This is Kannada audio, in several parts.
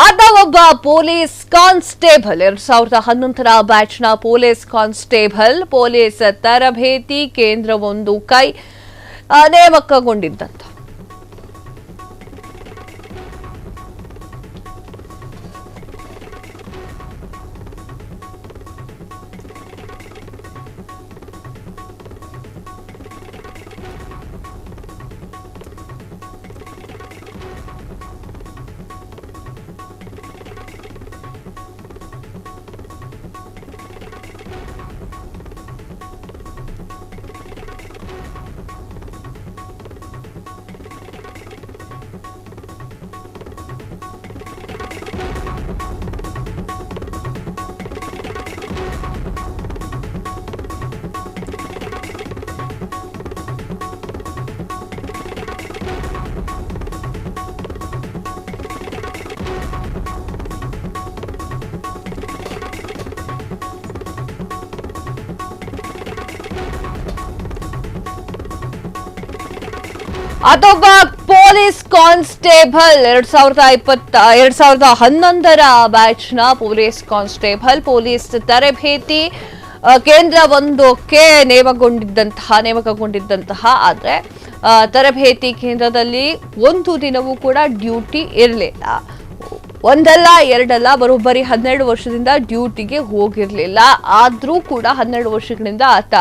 ಆತ ಒಬ್ಬ ಪೊಲೀಸ್ ಕಾನ್ಸ್ಟೇಬಲ್ 2011ರ ಬ್ಯಾಚ್ನ ಪೊಲೀಸ್ ಕಾನ್ಸ್ಟೇಬಲ್ ಪೊಲೀಸ್ ತರಬೇತಿ ಕೇಂದ್ರವೊಂದು ನೇಮಕಗೊಂಡಿದ್ದಂತ ಅದೊಬ್ಬ ಪೊಲೀಸ್ ಕಾನ್ಸ್ಟೇಬಲ್ 2011ರ ಬ್ಯಾಚ್ನ ಪೊಲೀಸ್ ಕಾನ್ಸ್ಟೇಬಲ್ ಪೊಲೀಸ್ ತರಬೇತಿ ಕೇಂದ್ರವೊಂದಕ್ಕೆ ನೇಮಕಗೊಂಡಿದ್ದಂತಹ ಆದ್ರೆ ತರಬೇತಿ ಕೇಂದ್ರದಲ್ಲಿ ಒಂದು ದಿನವೂ ಕೂಡ ಡ್ಯೂಟಿ ಇರಲಿಲ್ಲ. ಒಂದಲ್ಲ ಎರಡಲ್ಲ, ಬರೋಬ್ಬರಿ 12 ವರ್ಷದಿಂದ ಡ್ಯೂಟಿಗೆ ಹೋಗಿರಲಿಲ್ಲ. ಆದ್ರೂ ಕೂಡ 12 ವರ್ಷಗಳಿಂದ ಆತ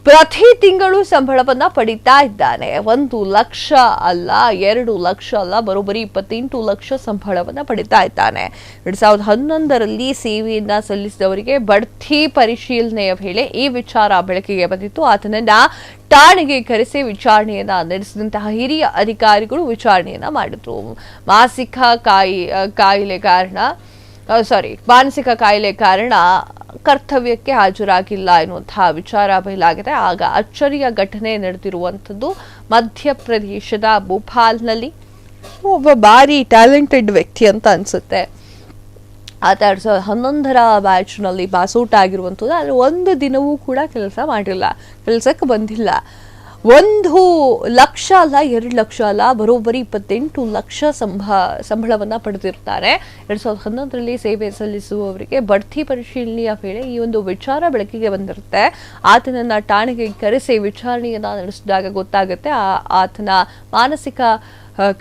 ಪ್ರತಿ ತಿಂಗಳು ಸಂಬಳವನ್ನ ಪಡಿತಾ ಇದ್ದಾನೆ. 1 ಲಕ್ಷ ಅಲ್ಲ, 2 ಲಕ್ಷ ಅಲ್ಲ, ಬರೋಬ್ಬರಿ 28 ಲಕ್ಷ ಸಂಬಳವನ್ನ ಪಡಿತಾ ಇದ್ದಾನೆ. 2011ರಲ್ಲಿ ಸೇವೆಯನ್ನ ಸಲ್ಲಿಸಿದವರಿಗೆ ಬಡ್ತಿ ಪರಿಶೀಲನೆಯ ವೇಳೆ ಈ ವಿಚಾರ ಬೆಳಕಿಗೆ ಬಂದಿತ್ತು. ಆತನನ್ನ ಠಾಣೆಗೆ ಕರೆಸಿ ವಿಚಾರಣೆಯನ್ನ ನಡೆಸಿದಂತಹ ಹಿರಿಯ ಅಧಿಕಾರಿಗಳು ವಿಚಾರಣೆಯನ್ನ ಮಾಡಿದ್ರು. ಮಾನಸಿಕ ಕಾಯಿಲೆ ಕಾರಣ ಕರ್ತವ್ಯಕ್ಕೆ ಹಾಜರಾಗಿಲ್ಲ ಎನ್ನುವಂತಹ ವಿಚಾರ ಬಯಲಾಗಿದೆ. ಆಗ ಅಚ್ಚರಿಯ ಘಟನೆ ನಡೆದಿರುವಂಥದ್ದು ಮಧ್ಯಪ್ರದೇಶದ ಭೋಪಾಲ್ನಲ್ಲಿ. ಒಬ್ಬ ಭಾರಿ ಟ್ಯಾಲೆಂಟೆಡ್ ವ್ಯಕ್ತಿ ಅಂತ ಅನ್ಸುತ್ತೆ. ಆತ 2011ರ ಬ್ಯಾಚ್ನಲ್ಲಿ ಪಾಸ್ಔಟ್ ಆಗಿರುವಂಥದ್ದು. ಆದರೆ ಒಂದು ದಿನವೂ ಕೂಡ ಕೆಲಸಕ್ಕೆ ಬಂದಿಲ್ಲ. 1 ಲಕ್ಷ ಅಲ್ಲ, 2 ಲಕ್ಷ ಅಲ್ಲ, ಬರೋಬ್ಬರಿ 28 ಲಕ್ಷ ಸಂಬಳವನ್ನ ಪಡೆದಿರ್ತಾರೆ. 2011ರಲ್ಲಿ ಸೇವೆ ಸಲ್ಲಿಸುವವರಿಗೆ ಬಡ್ತಿ ಪರಿಶೀಲನೆಯ ವೇಳೆ ಈ ಒಂದು ವಿಚಾರ ಬೆಳಕಿಗೆ ಬಂದಿರುತ್ತೆ. ಆತನನ್ನ ಠಾಣೆಗೆ ಕರೆಸಿ ವಿಚಾರಣೆಯನ್ನ ನಡೆಸಿದಾಗ ಗೊತ್ತಾಗುತ್ತೆ ಆತನ ಮಾನಸಿಕ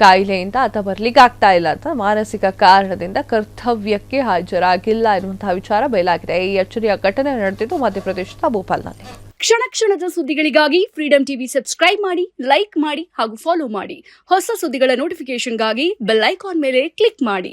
ಕಾಯಿಲೆಯಿಂದ ಆತ ಬರ್ಲಿಕ್ಕೆ ಆಗ್ತಾ ಇಲ್ಲ ಅಂತ, ಮಾನಸಿಕ ಕಾರಣದಿಂದ ಕರ್ತವ್ಯಕ್ಕೆ ಹಾಜರಾಗಿಲ್ಲ ಎನ್ನುವಂತಹ ವಿಚಾರ ಬಯಲಾಗಿದೆ. ಈ ಅಚ್ಚರಿಯ ಘಟನೆ ನಡೆದಿದ್ದು ಮಧ್ಯಪ್ರದೇಶದ ಭೋಪಾಲ್ನಲ್ಲಿ. ಕ್ಷಣ ಕ್ಷಣದ ಸುದ್ದಿಗಳಿಗಾಗಿ ಫ್ರೀಡಂ ಟಿವಿ ಸಬ್ಸ್ಕ್ರೈಬ್ ಮಾಡಿ, ಲೈಕ್ ಮಾಡಿ ಹಾಗೂ ಫಾಲೋ ಮಾಡಿ. ಹೊಸ ಸುದ್ದಿಗಳ ನೋಟಿಫಿಕೇಶನ್ಗಾಗಿ ಬೆಲ್ ಐಕಾನ್ ಮೇಲೆ ಕ್ಲಿಕ್ ಮಾಡಿ.